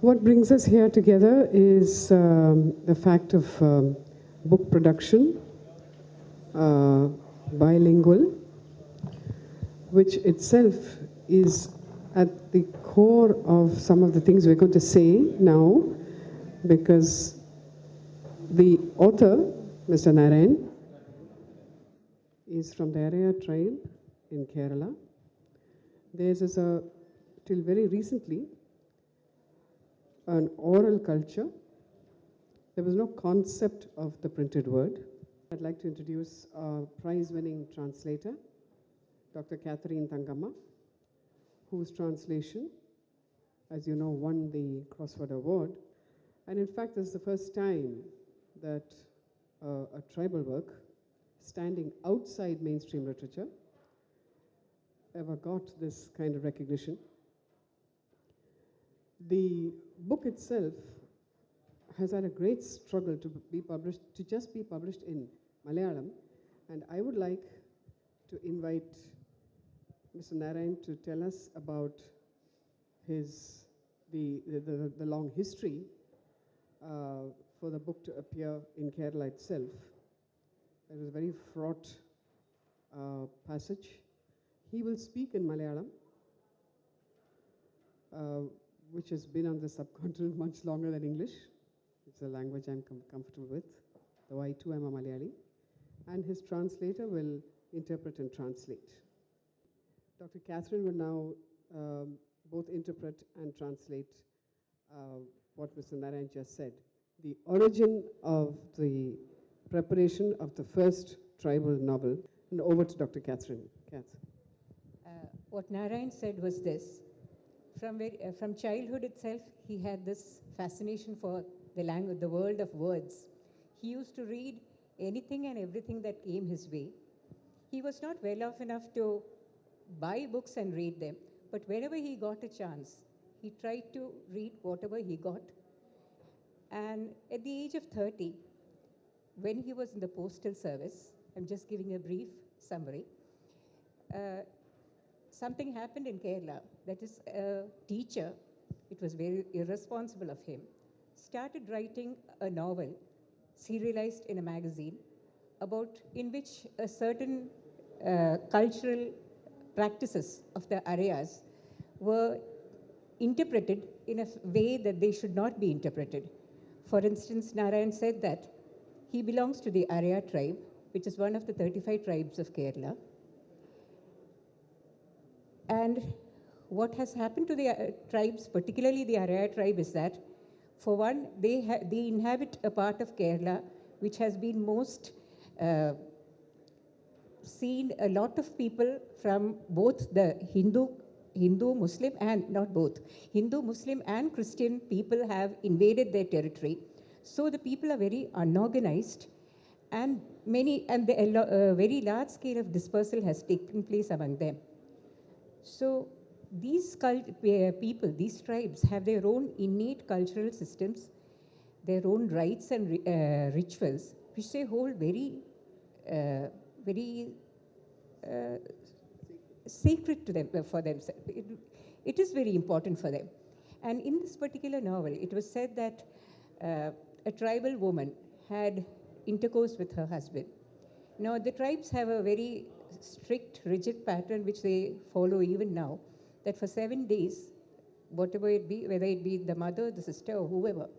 What brings us here together is the fact of book production, bilingual, which itself is at the core of some of the things we're going to say now, because the author, Mr. Narayan, is from the Araya tribe in Kerala. Theirs is till very recently, an oral culture. There was no concept of the printed word. I'd like to introduce our prize-winning translator, Dr. Thankamma, whose translation, as you know, won the Crossword Award. And in fact, this is the first time that a tribal work standing outside mainstream literature ever got this kind of recognition. The book itself has had a great struggle to be published, to just be published in Malayalam, and I would like to invite Mr. Narayan to tell us about his the long history for the book to appear in Kerala itself. It was a very fraught passage. He will speak in Malayalam, which has been on the subcontinent much longer than English. It's a language I'm comfortable with, though I too am a Malayali. And his translator will interpret and translate. Dr. Catherine will now both interpret and translate what Mr. Narayan just said. The origin of the preparation of the first tribal novel. And over to Dr. Catherine. What Narayan said was this. From childhood itself, he had this fascination for the language, the world of words. He used to read anything and everything that came his way. He was not well off enough to buy books and read them, but whenever he got a chance, he tried to read whatever he got. And at the age of 30, when he was in the postal service, I'm just giving a brief summary, something happened in Kerala. That is, a teacher, it was very irresponsible of him, started writing a novel, serialized in a magazine, in which a certain cultural practices of the Arayas were interpreted in a way that they should not be interpreted. For instance, Narayan said that he belongs to the Araya tribe, which is one of the 35 tribes of Kerala. And what has happened to the tribes, particularly the Araya tribe, is that, for one, they inhabit a part of Kerala which has been most seen. A lot of people from both the Hindu, Muslim, and not both, Hindu, Muslim, and Christian people have invaded their territory. So the people are very unorganized, and a very large scale of dispersal has taken place among them. So these people, these tribes, have their own innate cultural systems, their own rites and rituals, which they hold very sacred to them, for themselves. It is very important for them. And in this particular novel, it was said that a tribal woman had intercourse with her husband. Now, the tribes have a very strict, rigid pattern which they follow even now, that for 7 days, whatever it be, whether it be the mother, the sister, or whoever,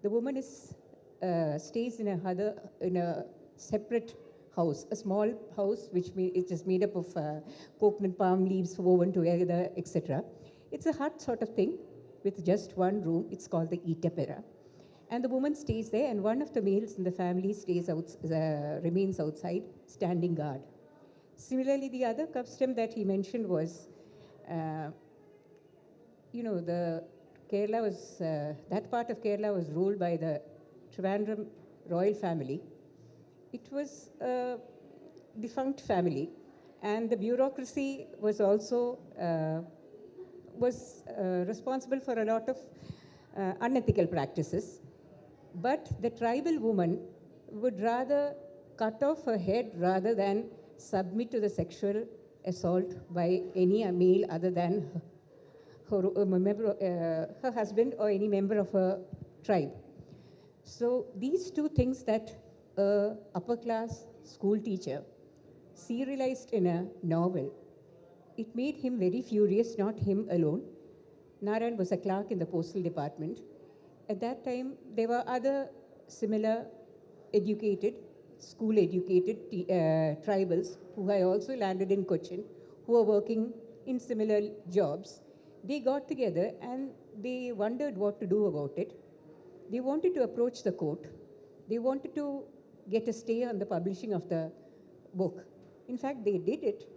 the woman stays in a separate house, a small house which is made up of coconut palm leaves woven together, etc. It's a hut sort of thing with just one room. It's called the Itapera. And the woman stays there, and one of the males in the family remains outside, standing guard. Similarly, the other custom that he mentioned was, the Kerala was, that part of Kerala was ruled by the Trivandrum royal family. It was a defunct family, and the bureaucracy was also responsible for a lot of unethical practices. But the tribal woman would rather cut off her head rather than submit to the sexual assault by any male other than her husband or any member of her tribe. So these two things that a upper class school teacher serialized in a novel, it made him very furious, not him alone. Narayan was a clerk in the postal department. At that time, there were other similar educated, school educated tribals who had also landed in Cochin, who were working in similar jobs. They got together and they wondered what to do about it. They wanted to approach the court. They wanted to get a stay on the publishing of the book. In fact, they did it,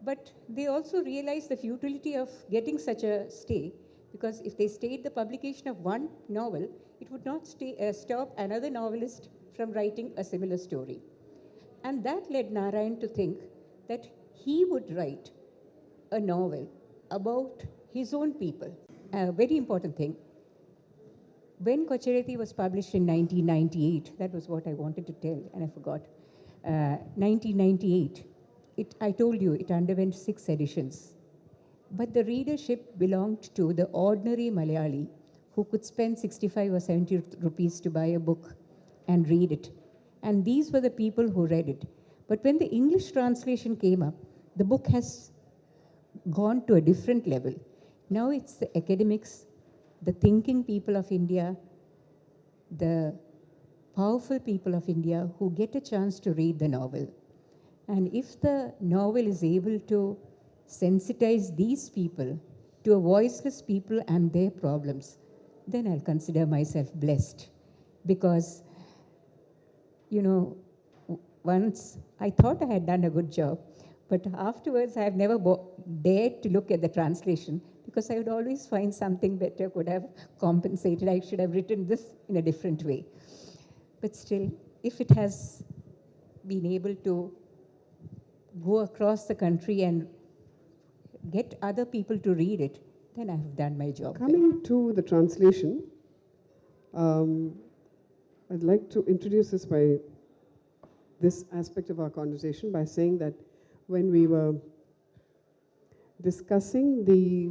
but they also realized the futility of getting such a stay, because if they stayed the publication of one novel, it would not stop another novelist from writing a similar story. And that led Narayan to think that he would write a novel about his own people. A very important thing. When Kocharethi was published in 1998, that was what I wanted to tell and I forgot. 1998, I told you, it underwent 6 editions. But the readership belonged to the ordinary Malayali who could spend 65 or 70 rupees to buy a book and read it. And these were the people who read it. But when the English translation came up, the book has gone to a different level. Now it's the academics, the thinking people of India, the powerful people of India who get a chance to read the novel. And if the novel is able to sensitize these people to a voiceless people and their problems, then I'll consider myself blessed. Because, you know, once I thought I had done a good job, but afterwards I have never dared to look at the translation, because I would always find something better could have compensated. I should have written this in a different way. But still, if it has been able to go across the country and get other people to read it, then I have done my job. Coming to the translation, I'd like to introduce this aspect of our conversation by saying that when we were discussing the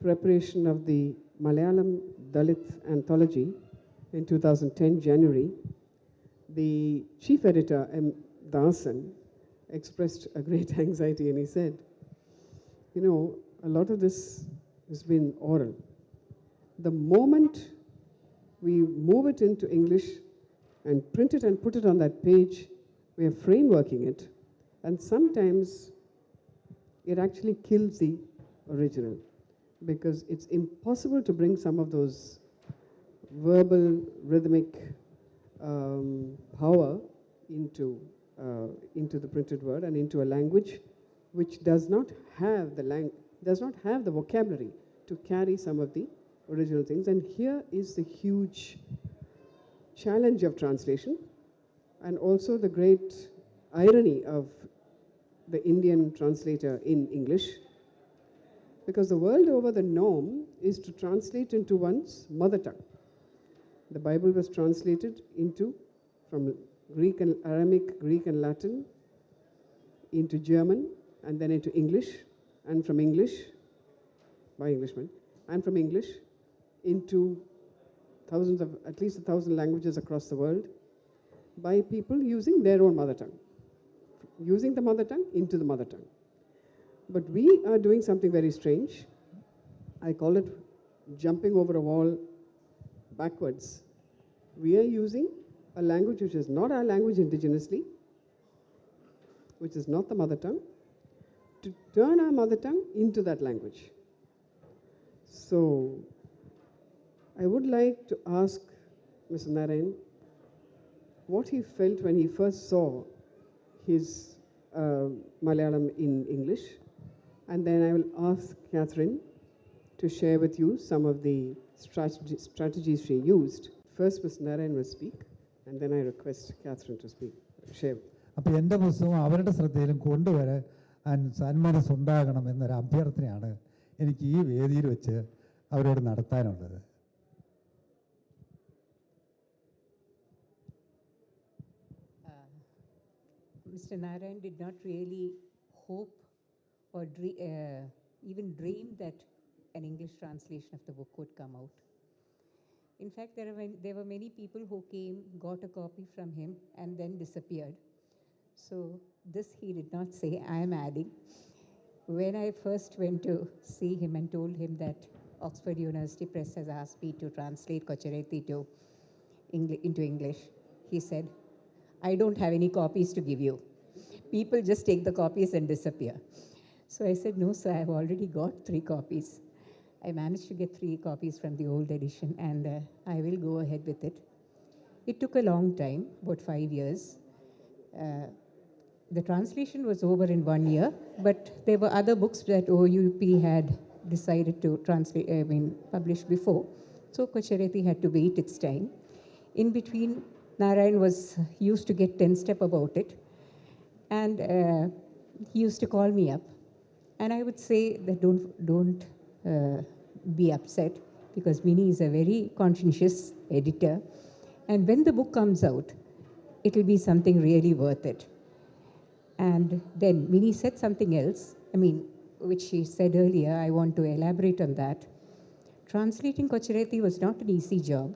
preparation of the Malayalam Dalit anthology in 2010 January, the chief editor, M. Dasan, expressed a great anxiety, and he said, you know, a lot of this has been oral. The moment we move it into English and print it and put it on that page, we are frameworking it, and sometimes it actually kills the original, because it's impossible to bring some of those verbal, rhythmic power into the printed word and into a language which does not have the vocabulary to carry some of the original things. And here is the huge challenge of translation, and also the great irony of the Indian translator in English, because the world over the norm is to translate into one's mother tongue. The Bible was translated from Greek and Aramaic, Greek and Latin, into German, and then into English, and from English, by Englishmen, and from English into at least 1,000 languages across the world, by people using their own mother tongue, using the mother tongue into the mother tongue. But we are doing something very strange. I call it jumping over a wall backwards. We are using a language which is not our language indigenously, which is not the mother tongue, to turn our mother tongue into that language. So I would like to ask Mr. Narayan what he felt when he first saw his Malayalam in English, and then I will ask Catherine to share with you some of the strategies she used. First, Mr. Narayan will speak, and then I request Catherine to share. അപ്പോൾ എൻ്റെ പുസ്തകം അവരുടെ ശ്രദ്ധയിലും കൊണ്ടുവരാൻ സന്മനസ് ഉണ്ടാകണം എന്നൊരു അഭ്യർത്ഥനയാണ് എനിക്ക് ഈ വേദിയിൽ വെച്ച് അവരോട് നടത്താനുള്ളത്. Mr. Narayan did not really hope or even dream that an English translation of the book would come out. In fact, there were many people who came, got a copy from him, and then disappeared. So this he did not say, I am adding. When I first went to see him and told him that Oxford University Press has asked me to translate Kocharethi into English, he said, I don't have any copies to give you. People just take the copies and disappear. So I said, no, sir, I've already got 3 copies. I managed to get 3 copies from the old edition, and I will go ahead with it. It took a long time, about 5 years. The translation was over in 1 year, but there were other books that OUP had decided to publish before. So Kocharethi had to wait its time. In between, Narayan was used to get tense-up about it, and he used to call me up, and I would say that don't be upset, because Mini is a very conscientious editor, and when the book comes out, it will be something really worth it. And then Mini said something else, which she said earlier. I want to elaborate on that. Translating Kocharethi was not an easy job,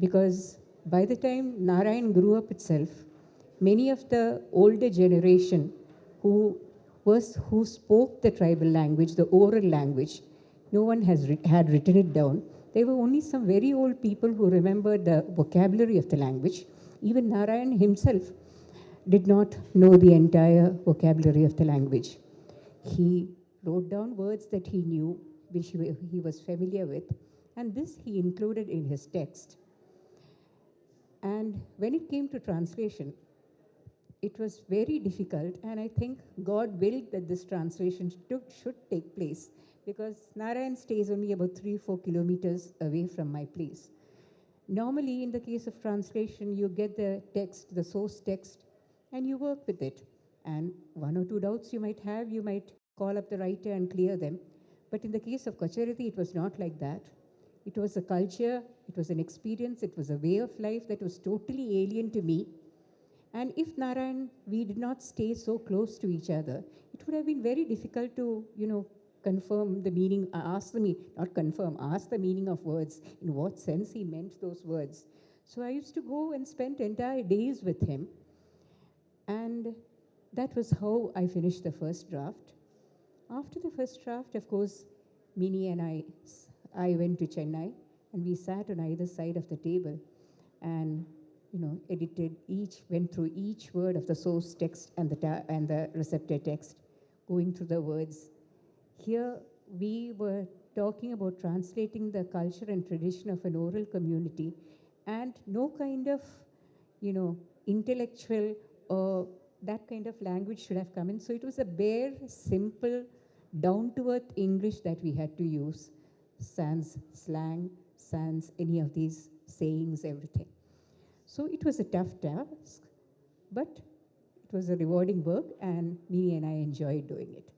because by the time Narayan grew up itself, many of the older generation who spoke the tribal language, the oral language, no one had written it down. There were only some very old people who remembered the vocabulary of the language. Even Narayan himself did not know the entire vocabulary of the language. He wrote down words that he knew, which he was familiar with, and this he included in his text. And when it came to translation, it was very difficult, and I think God willed that this translation should take place, because Narayan stays only about 3-4 kilometers away from my place. Normally, in the case of translation, you get the text, the source text, and you work with it. And 1 or 2 doubts you might have, you might call up the writer and clear them. But in the case of Kocharethi, it was not like that. It was a culture, it was an experience, it was a way of life that was totally alien to me. And if Narayan, we did not stay so close to each other, it would have been very difficult to, confirm the meaning, ask the meaning of words, in what sense he meant those words. So I used to go and spend entire days with him. And that was how I finished the first draft. After the first draft, of course, Mini and I went to Chennai, and we sat on either side of the table and went through each word of the source text and the receptor text, going through the words. Here we were talking about translating the culture and tradition of an oral community, and no kind of, intellectual or that kind of language should have come in. So it was a bare, simple, down-to-earth English that we had to use, sans slang, sans any of these sayings, everything. So it was a tough task, but it was a rewarding work, and Mini and I enjoyed doing it.